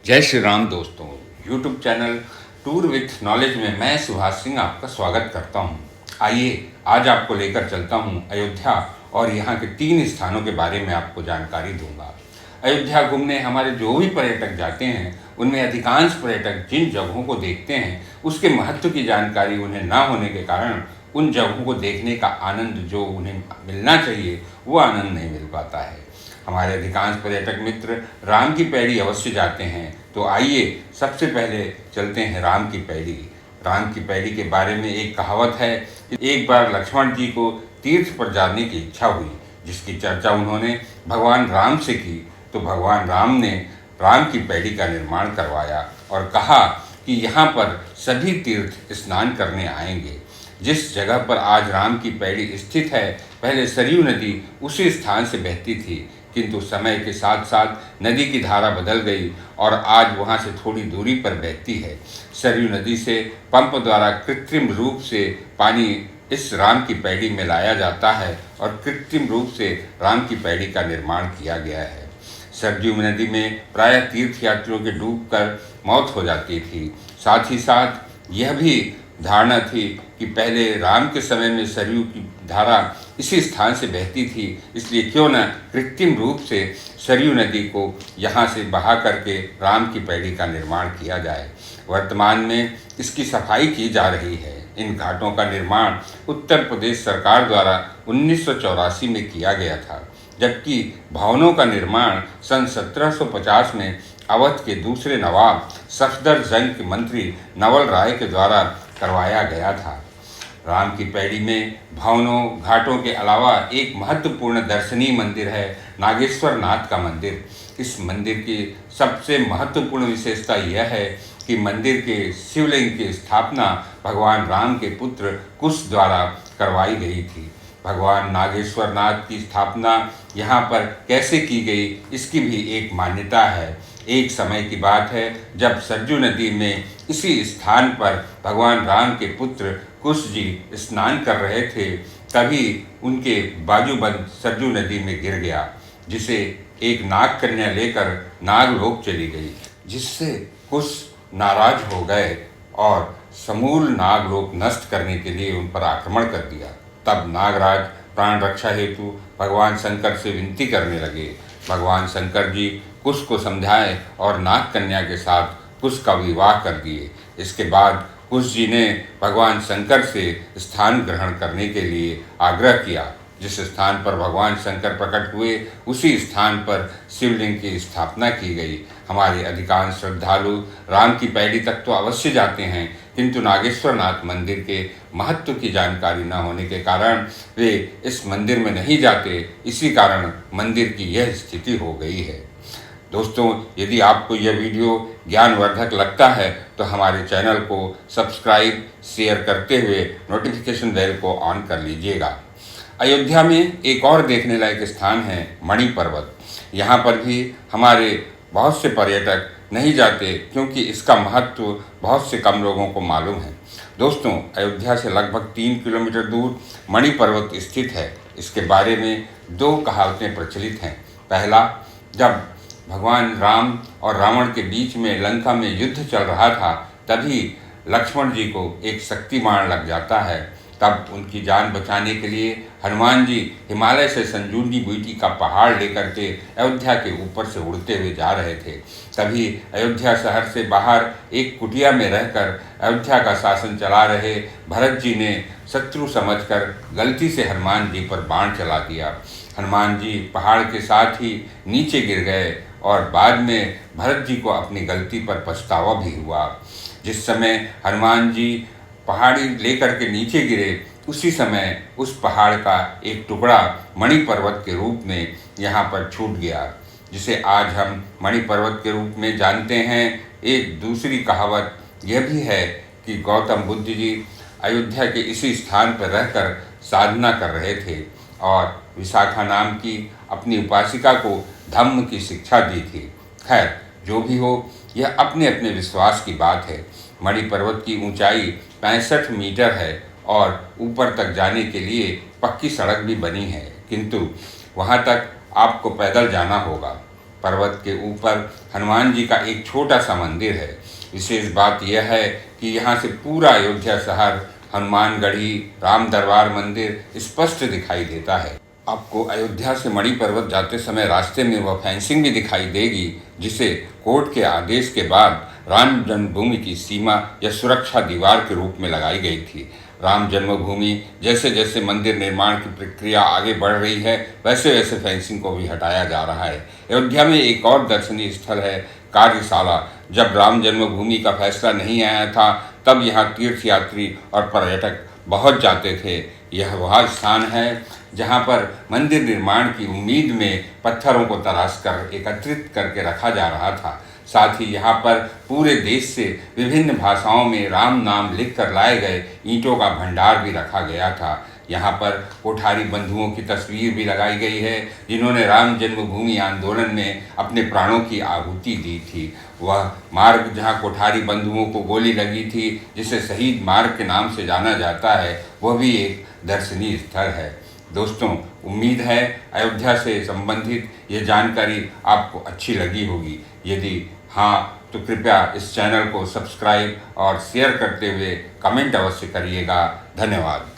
जय श्री राम दोस्तों। YouTube channel tour with knowledge में मैं सुभाष सिंह आपका स्वागत करता हूं। आइए आज आपको लेकर चलता हूं अयोध्या और यहां के 3 स्थानों के बारे में आपको जानकारी दूंगा। अयोध्या घूमने हमारे जो भी पर्यटक जाते हैं उनमें अधिकांश पर्यटक जिन जगहों को देखते हैं उसके महत्व की जानकारी उन्हें ना होने के कारण उन जगहों को देखने का आनंद जो उन्हें मिलना चाहिए वो आनंद नहीं मिल पाता है। हमारे अधिकांश पर्यटक मित्र राम की पैड़ी अवश्य जाते हैं, तो आइए सबसे पहले चलते हैं राम की पैड़ी। राम की पैड़ी के बारे में एक कहावत है कि एक बार लक्ष्मण जी को तीर्थ पर जाने की इच्छा हुई, जिसकी चर्चा उन्होंने भगवान राम से की, तो भगवान राम ने राम की पैड़ी का निर्माण करवाया और कहा कि यहाँ पर सभी तीर्थ स्नान करने आएंगे। जिस जगह पर आज राम की पैड़ी स्थित है, पहले सरयू नदी उसी स्थान से बहती थी, किंतु समय के साथ साथ नदी की धारा बदल गई और आज वहाँ से थोड़ी दूरी पर बहती है। सरयू नदी से पंप द्वारा कृत्रिम रूप से पानी इस राम की पैड़ी में लाया जाता है और कृत्रिम रूप से राम की पैड़ी का निर्माण किया गया है। सरयू नदी में प्रायः तीर्थयात्रियों के डूबकर मौत हो जाती थी। साथ ही साथ यह भी धारणा थी कि पहले राम के समय में सरयू की धारा इसी स्थान से बहती थी, इसलिए क्यों न कृत्रिम रूप से सरयू नदी को यहाँ से बहा करके राम की पैड़ी का निर्माण किया जाए। वर्तमान में इसकी सफाई की जा रही है। इन घाटों का निर्माण उत्तर प्रदेश सरकार द्वारा 1984 में किया गया था, जबकि भवनों का निर्माण सन 1750 में अवध के दूसरे नवाब सफदरजंग के मंत्री नवल राय के द्वारा करवाया गया था। राम की पैड़ी में भवनों घाटों के अलावा एक महत्वपूर्ण दर्शनीय मंदिर है नागेश्वर नाथ का मंदिर। इस मंदिर की सबसे महत्वपूर्ण विशेषता यह है कि मंदिर के शिवलिंग की स्थापना भगवान राम के पुत्र कुश द्वारा करवाई गई थी। भगवान नागेश्वर नाथ की स्थापना यहाँ पर कैसे की गई, इसकी भी एक मान्यता है। एक समय की बात है जब सरयू नदी में इसी स्थान पर भगवान राम के पुत्र कुश जी स्नान कर रहे थे, तभी उनके बाजूबंद सरयू नदी में गिर गया, जिसे एक नाग कन्या लेकर नागलोक चली गई, जिससे कुश नाराज हो गए और समूल नागलोक नष्ट करने के लिए उन पर आक्रमण कर दिया। तब नागराज प्राण रक्षा हेतु भगवान शंकर से विनती करने लगे। भगवान शंकर जी कुश को समझाए और नाग कन्या के साथ कुश का विवाह कर दिए। इसके बाद कुश जी ने भगवान शंकर से स्थान ग्रहण करने के लिए आग्रह किया। जिस स्थान पर भगवान शंकर प्रकट हुए उसी स्थान पर शिवलिंग की स्थापना की गई। हमारे अधिकांश श्रद्धालु राम की पैड़ी तक तो अवश्य जाते हैं, किंतु नागेश्वर नाथ मंदिर के महत्व की जानकारी न होने के कारण वे इस मंदिर में नहीं जाते। इसी कारण मंदिर की यह स्थिति हो गई है। दोस्तों, यदि आपको यह वीडियो ज्ञानवर्धक लगता है तो हमारे चैनल को सब्सक्राइब शेयर करते हुए नोटिफिकेशन बेल को ऑन कर लीजिएगा। अयोध्या में एक और देखने लायक स्थान है मणि पर्वत। यहाँ पर भी हमारे बहुत से पर्यटक नहीं जाते, क्योंकि इसका महत्व बहुत से कम लोगों को मालूम है। दोस्तों, अयोध्या से लगभग 3 किलोमीटर दूर मणि पर्वत स्थित है। इसके बारे में 2 कहावतें प्रचलित हैं। पहला, जब भगवान राम और रावण के बीच में लंका में युद्ध चल रहा था, तभी लक्ष्मण जी को एक शक्तिबाण लग जाता है। तब उनकी जान बचाने के लिए हनुमान जी हिमालय से संजीवनी बूटी का पहाड़ लेकर के अयोध्या के ऊपर से उड़ते हुए जा रहे थे। तभी अयोध्या शहर से बाहर एक कुटिया में रहकर अयोध्या का शासन चला रहे भरत जी ने शत्रु समझकर गलती से हनुमान जी पर बाण चला दिया। हनुमान जी पहाड़ के साथ ही नीचे गिर गए और बाद में भरत जी को अपनी गलती पर पछतावा भी हुआ। जिस समय हनुमान जी पहाड़ी लेकर के नीचे गिरे, उसी समय उस पहाड़ का एक टुकड़ा मणि पर्वत के रूप में यहाँ पर छूट गया, जिसे आज हम मणि पर्वत के रूप में जानते हैं। एक दूसरी कहावत यह भी है कि गौतम बुद्ध जी अयोध्या के इसी स्थान पर रहकर साधना कर रहे थे और विशाखा नाम की अपनी उपासिका को धम्म की शिक्षा दी थी। खैर, जो भी हो, यह अपने अपने विश्वास की बात है। मणि पर्वत की ऊंचाई 65 मीटर है और ऊपर तक जाने के लिए पक्की सड़क भी बनी है, किंतु वहां तक आपको पैदल जाना होगा। पर्वत के ऊपर हनुमान जी का एक छोटा सा मंदिर है। विशेष बात यह है कि यहाँ से पूरा अयोध्या शहर, हनुमानगढ़ी, राम दरबार मंदिर स्पष्ट दिखाई देता है। आपको अयोध्या से मणि पर्वत जाते समय रास्ते में वह फेंसिंग भी दिखाई देगी जिसे कोर्ट के आदेश के बाद राम जन्मभूमि की सीमा या सुरक्षा दीवार के रूप में लगाई गई थी। राम जन्मभूमि जैसे जैसे मंदिर निर्माण की प्रक्रिया आगे बढ़ रही है, वैसे वैसे फेंसिंग को भी हटाया जा रहा है। अयोध्या में एक और दर्शनीय स्थल है कार्यशाला। जब राम जन्मभूमि का फैसला नहीं आया था, तब यहाँ तीर्थयात्री और पर्यटक बहुत जाते थे। यह वह स्थान है जहाँ पर मंदिर निर्माण की उम्मीद में पत्थरों को तराश कर एकत्रित करके रखा जा रहा था। साथ ही यहाँ पर पूरे देश से विभिन्न भाषाओं में राम नाम लिख कर लाए गए ईंटों का भंडार भी रखा गया था। यहाँ पर कोठारी बंधुओं की तस्वीर भी लगाई गई है जिन्होंने राम जन्मभूमि आंदोलन में अपने प्राणों की आहुति दी थी। वह मार्ग जहाँ कोठारी बंधुओं को गोली लगी थी, जिसे शहीद मार्ग के नाम से जाना जाता है, वह भी एक दर्शनीय स्थल है। दोस्तों, उम्मीद है अयोध्या से संबंधित ये जानकारी आपको अच्छी लगी होगी। यदि हाँ, तो कृपया इस चैनल को सब्सक्राइब और शेयर करते हुए कमेंट अवश्य करिएगा। धन्यवाद।